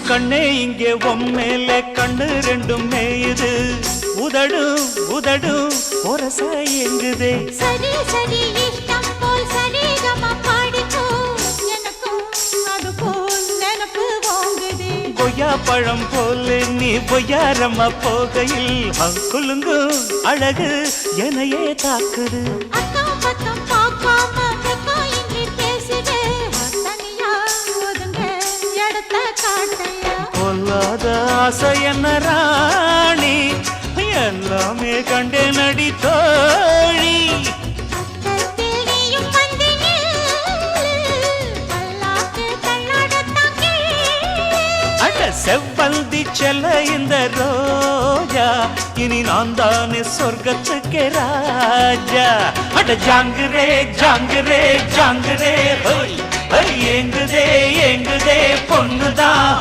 கண்ணே இங்கே உம்மேல கண்ணு ரெண்டும் மேயுது உதடு உதடு ஒரச எங்குதே சரி சரி இஷ்டம் போல் சரிகம பாடிக்கோ எனக்கும் அது போல் நினப்பு வாங்குதே கொய்யா பழம் போல நீ பொய்யாரம்மா போகையில் குலுங்கு அழகு எனையே தாக்குது அக்கம் பக்கம் பார்க்காம வெக்கம் இன்றி பேசுதே தனியா ஒதுங்க இடத்த காட்டையா பொல்லாத ஆசை என்ன ராணி எல்லாமே கண்டே நடி தோழி பக்கத்தில் நீயும் வந்து நில்லு பல்லாக்கு தள்ளாடத்தான் கேளு அட செவ்வந்தி செல்ல இந்த ரோஜா இனி நான் தானே சொர்க்கத்துக்கு ராஜா அட ஜாங்குரே ஜாங்குரே ஜாங்குரே ஹோய் ஏங்குதே ஏங்குதே பொண்ணுதான்